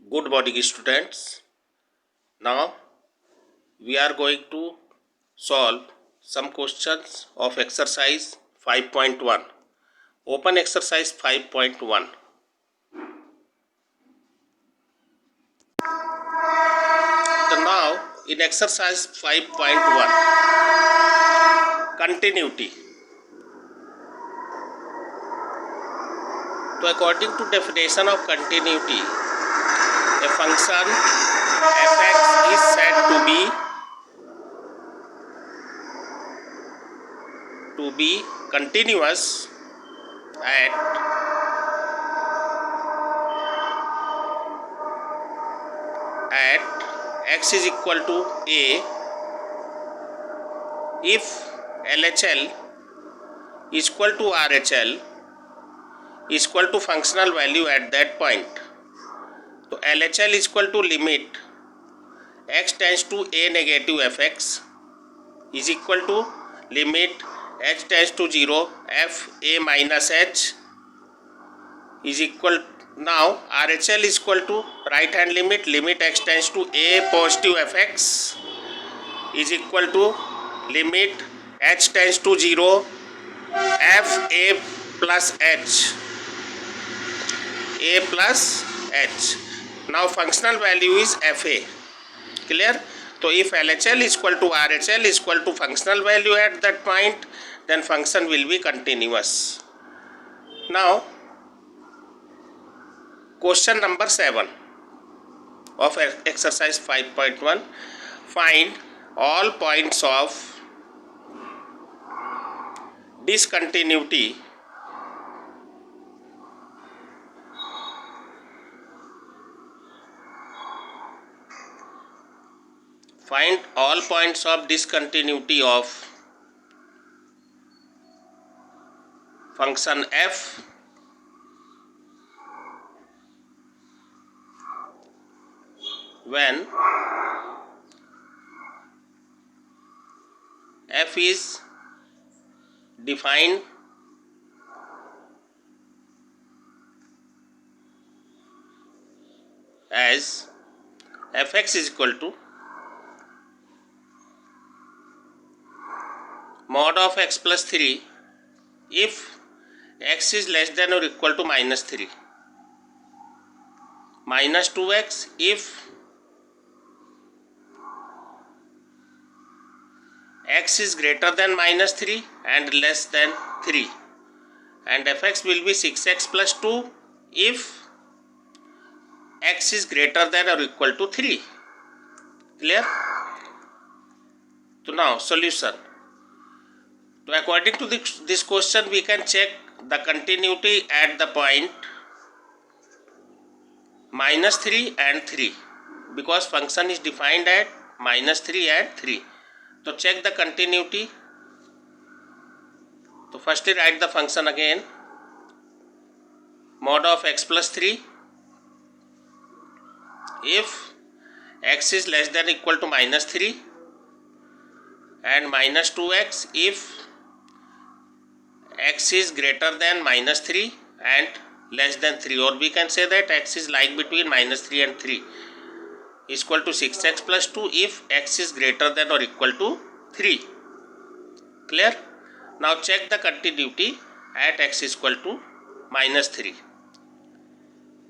Good morning, students. Now we are going to solve some questions of exercise 5.1. Open exercise 5.1. So now in exercise 5.1, continuity. So according to definition of continuity, a function fx is said to be continuous at x is equal to a if LHL is equal to RHL is equal to functional value at that point. So LHL is equal to limit x tends to a negative fx is equal to limit h tends to 0 f a minus h is equal. Now RHL is equal to right hand limit x tends to a positive fx is equal to limit h tends to 0 f a plus h a plus h. Now functional value is fa. Clear? So if LHL is equal to RHL is equal to functional value at that point, then function will be continuous. Now question number 7 of exercise 5.1. Find all points of discontinuity of function f when f is defined as fx is equal to mod of x plus 3 if x is less than or equal to minus 3, minus 2x if x is greater than minus 3 and less than 3, and fx will be 6x plus 2 if x is greater than or equal to 3. Clear? So now solution. So according to this question, we can check the continuity at the point minus 3 and 3 because function is defined at minus 3 and 3. So check the continuity. So first write the function again, mod of x plus 3 if x is less than or equal to minus 3 and minus 2x if x is greater than minus 3 and less than 3, or we can say that x is lying between minus 3 and 3 is equal to 6x plus 2 if x is greater than or equal to 3. Clear? Now check the continuity at x is equal to minus 3.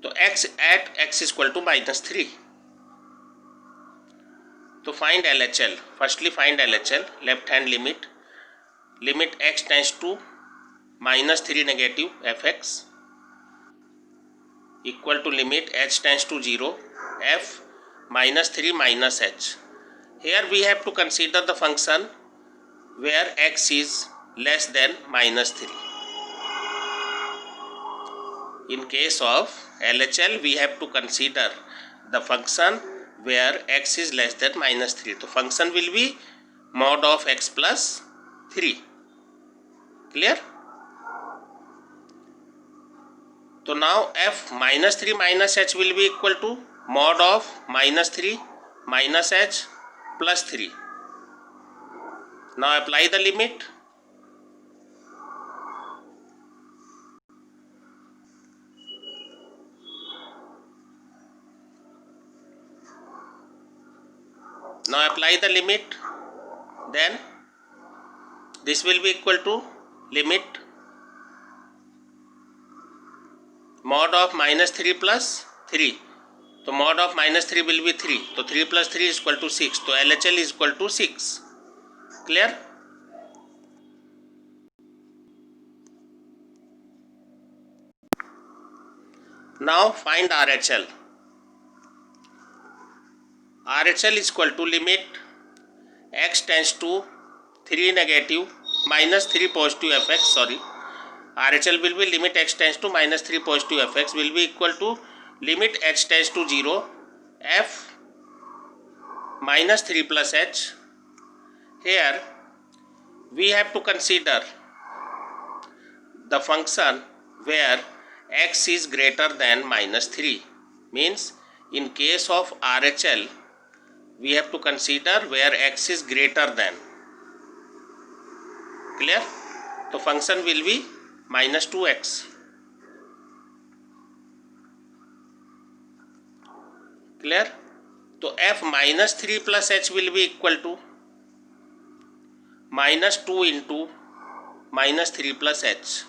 So x at x is equal to minus 3. So find LHL. Firstly find LHL, left hand limit x tends to minus 3 negative fx equal to limit h tends to 0 f minus 3 minus h. Here we have to consider the function where x is less than minus 3. In case of LHL, we have to consider the function where x is less than minus 3. So function will be mod of x plus 3. Clear? So now f minus 3 minus h will be equal to mod of minus 3 minus h plus 3. Now apply the limit. Now apply the limit, then this will be equal to limit mod of minus 3 plus 3. So mod of minus 3 will be 3. So 3 plus 3 is equal to 6. So LHL is equal to 6. Clear? Now find RHL. RHL is equal to limit x tends to 3 negative minus 3 positive fx, sorry. RHL will be limit x tends to minus 3 positive fx will be equal to limit h tends to 0 f minus 3 plus h. Here we have to consider the function where x is greater than minus 3. Means in case of RHL we have to consider where x is greater than. Clear? So function will be minus 2x. Clear? So f minus 3 plus h will be equal to minus 2 into minus 3 plus h.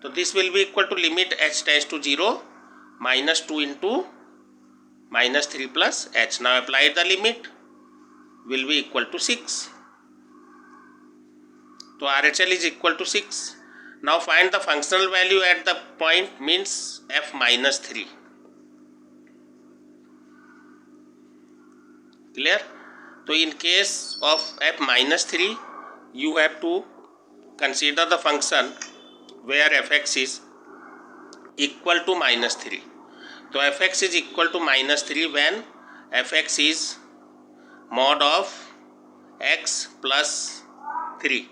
So this will be equal to limit h tends to 0 minus 2 into minus 3 plus h. Now apply the limit, will be equal to 6. So RHL is equal to 6. Now find the functional value at the point means f minus 3. Clear? So in case of f minus 3 you have to consider the function where fx is equal to minus 3. So fx is equal to minus 3 when fx is mod of x plus 3.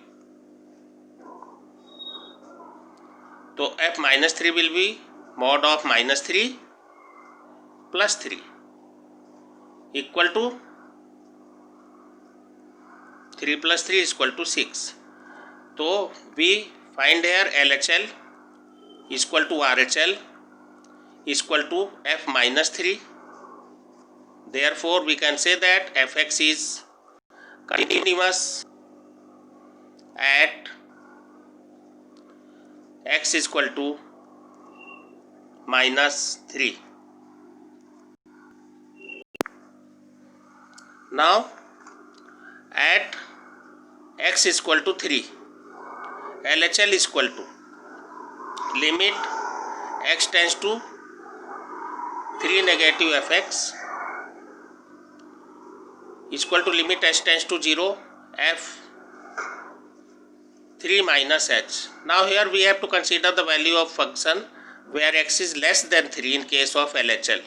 So f minus 3 will be mod of minus 3 plus 3 equal to 3 plus 3 is equal to 6. So we find here LHL is equal to RHL is equal to f minus 3. Therefore we can say that fx is continuous at x is equal to minus 3. Now at x is equal to 3, LHL is equal to limit x tends to 3 negative fx is equal to limit h tends to 0 f 3 minus h. Now here we have to consider the value of function where x is less than 3 in case of LHL.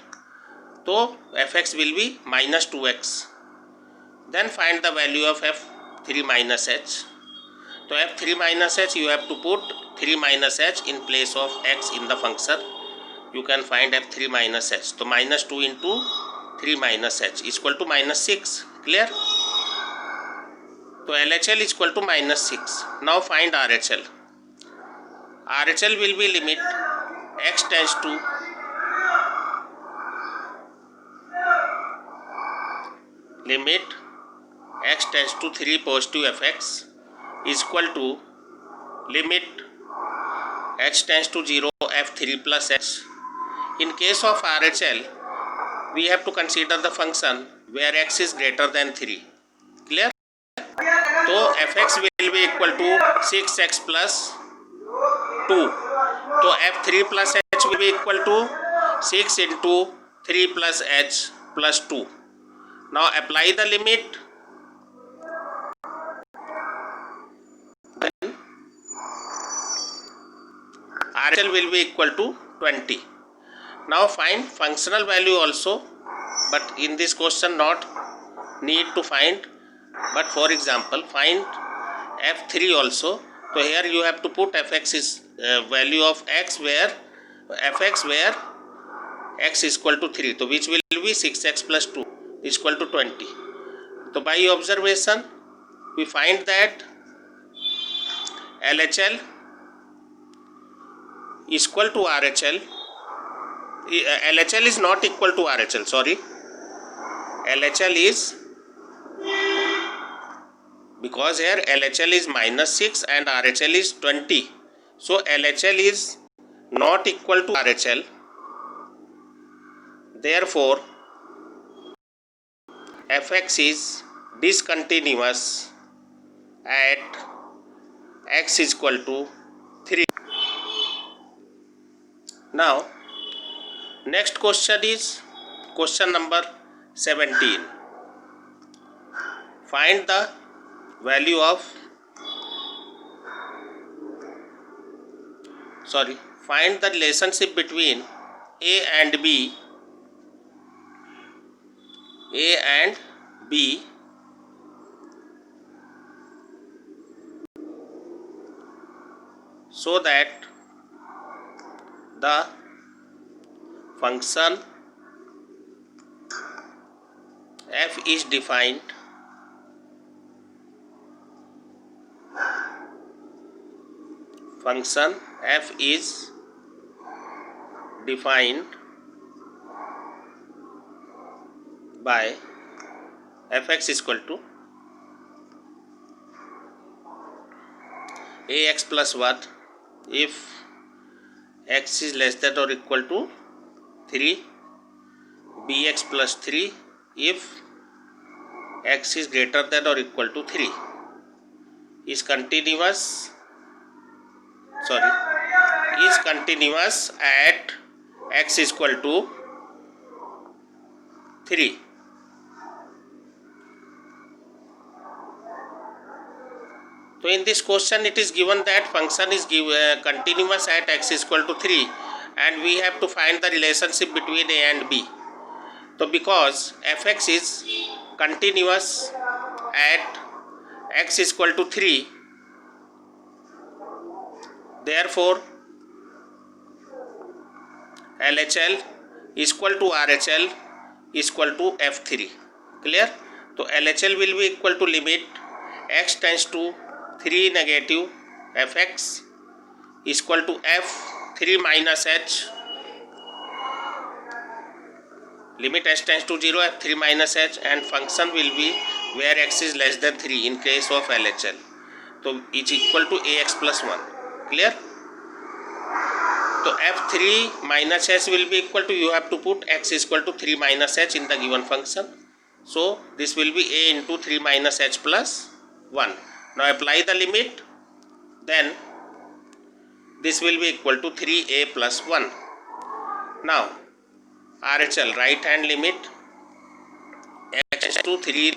So fx will be minus 2x. Then find the value of f3 minus h. So f3 minus h you have to put 3 minus h in place of x in the function. You can find f3 minus h. So minus 2 into 3 minus h is equal to minus 6. Clear? So LHL is equal to minus 6. Now find RHL. RHL will be limit x tends to limit x tends to 3 positive fx is equal to limit h tends to 0 f3 plus h. In case of RHL we have to consider the function where x is greater than 3. Clear? So fx will be equal to 6x plus 2. So f3 plus h will be equal to 6 into 3 plus h plus 2. Now apply the limit, then RHL will be equal to 20. Now find functional value also, but in this question not need to find, but for example find f3 also. So here you have to put fx is value of x where fx where x is equal to 3, so which will be 6x plus 2 is equal to 20. So by observation we find that LHL is equal to RHL. LHL is not equal to RHL, sorry. LHL is because here LHL is -6 and RHL is 20. So LHL is not equal to RHL. Therefore, Fx is discontinuous at x is equal to 3. Now, next question is question number 17. Find the value of find the relationship between A and B so that the function f is defined by fx is equal to ax plus 1 if x is less than or equal to 3, bx plus 3 if x is greater than or equal to 3, is continuous at x is equal to 3. So in this question it is given that function is continuous at x is equal to 3 and we have to find the relationship between a and b. So because fx is continuous at x is equal to 3, therefore LHL is equal to RHL is equal to f3. Clear? So LHL will be equal to limit x tends to 3 negative fx is equal to f3 minus h, limit h tends to 0 f3 minus h, and function will be where x is less than 3 in case of LHL. So is equal to ax plus 1. Clear? So f3 minus h will be equal to, you have to put x is equal to 3 minus h in the given function. So this will be a into 3 minus h plus 1. Now apply the limit, then this will be equal to 3a plus 1. Now RHL, right hand limit x to 3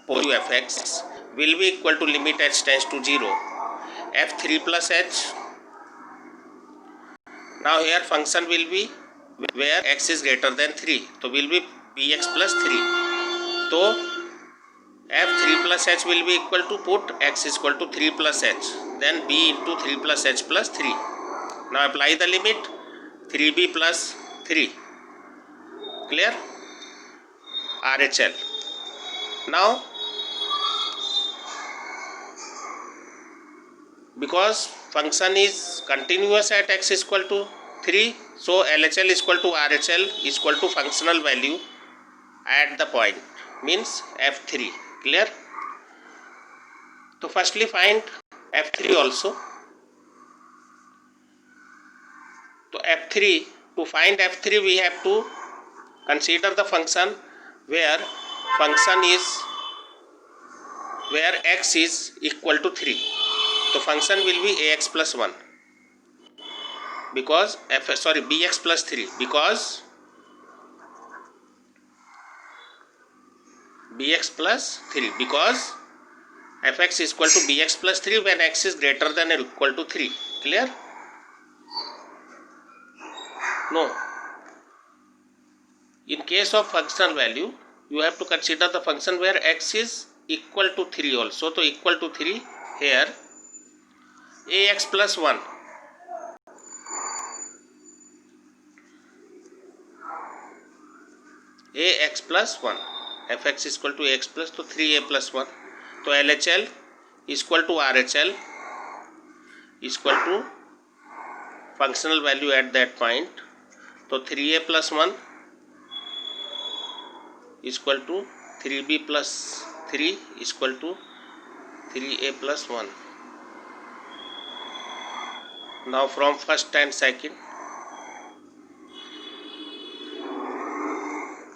positive fx will be equal to limit h tends to 0 f3 plus h. Now here function will be where x is greater than 3, so will be bx plus 3. So f3 plus h will be equal to, put x is equal to 3 plus h, then b into 3 plus h plus 3. Now apply the limit 3b plus 3. Clear? RHL. Now because function is continuous at x is equal to 3, so LHL is equal to RHL is equal to functional value at the point, means f3. Clear? So firstly find f3 also. So f3, to find f3 we have to consider the function where x is equal to 3. So function will be ax plus 1 because bx plus 3 because bx plus 3 because fx is equal to bx plus 3 when x is greater than or equal to 3. Clear? No. In case of functional value, you have to consider the function where x is equal to 3 also. So equal to 3 here ax plus 1. Ax plus 1. Fx is equal to ax plus, so 3a plus 1. So LHL is equal to RHL is equal to functional value at that point. So 3a plus 1 is equal to 3b plus 3 is equal to 3a plus 1. Now from first and second,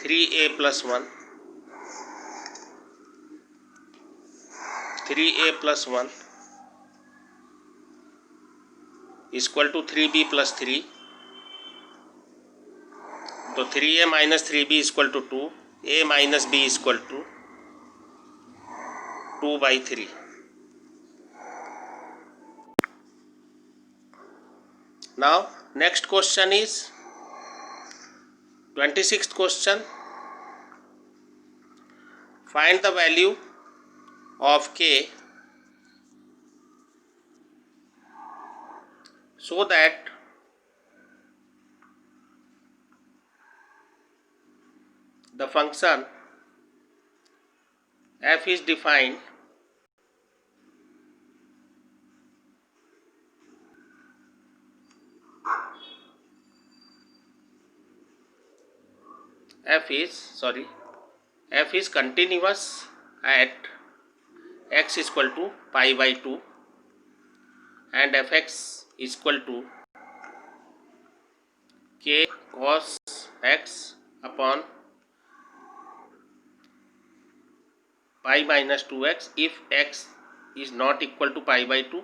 3a plus 1, 3a plus 1 is equal to 3b plus 3. So 3a minus 3b is equal to 2. A minus b is equal to 2 by 3. Now next question is 26th question. Find the value of k so that the function f is defined f is continuous at x is equal to pi by 2 and fx is equal to k cos x upon pi minus 2x if x is not equal to pi by 2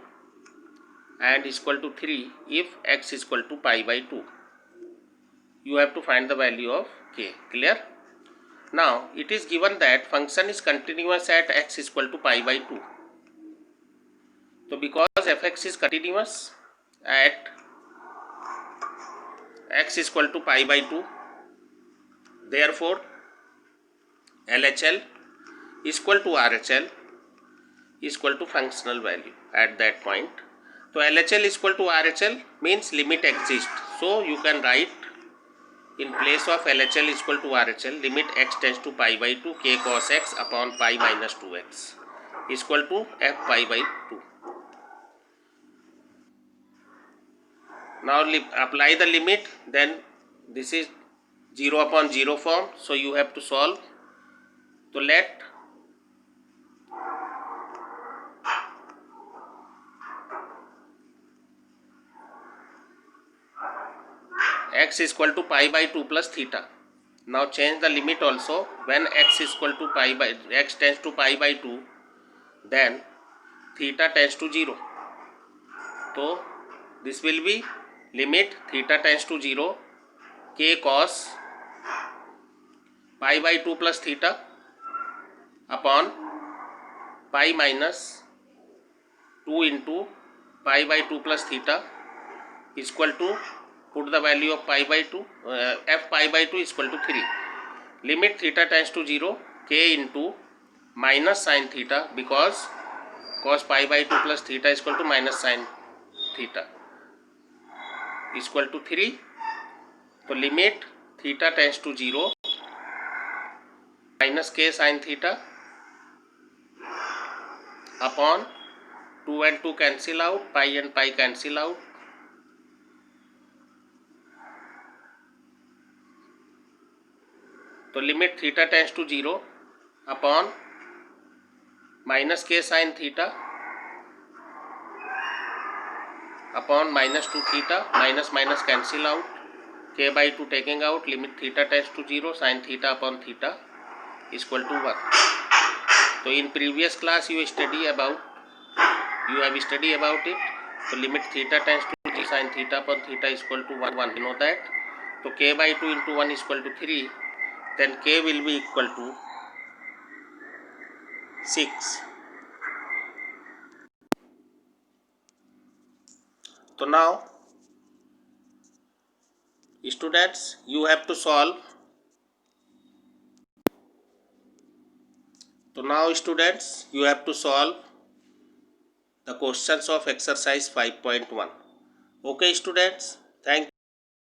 and is equal to 3 if x is equal to pi by 2. You have to find the value of k. Clear? Now it is given that function is continuous at x is equal to pi by 2. So because fx is continuous at x is equal to pi by 2, therefore LHL is equal to RHL is equal to functional value at that point. So LHL is equal to RHL means limit exists. So you can write in place of LHL is equal to RHL, limit x tends to pi by 2 k cos x upon pi minus 2x is equal to f pi by 2. Now apply the limit, then this is 0 upon 0 form, so you have to solve. So let x is equal to pi by 2 plus theta. Now change the limit also. When x is equal to pi by x tends to pi by 2, then theta tends to 0. So this will be limit theta tends to 0 k cos pi by 2 plus theta upon pi minus 2 into pi by 2 plus theta is equal to, put the value of pi by 2, f pi by 2 is equal to 3. Limit theta tends to 0 k into minus sin theta, because cos pi by 2 plus theta is equal to minus sin theta is equal to 3. So limit theta tends to 0 minus k sin theta upon 2 and 2 cancel out, pi and pi cancel out. So limit theta tends to 0 upon minus k sin theta upon minus 2 theta, minus minus cancel out, k by 2 taking out, limit theta tends to 0, sin theta upon theta is equal to 1. So in previous class you have studied about it. So limit theta tends to 0, sin theta upon theta is equal to 1. You know that. So k by 2 into 1 is equal to 3. Then k will be equal to 6. So now students, you have to solve. So now students, you have to solve the questions of exercise 5.1. Okay students.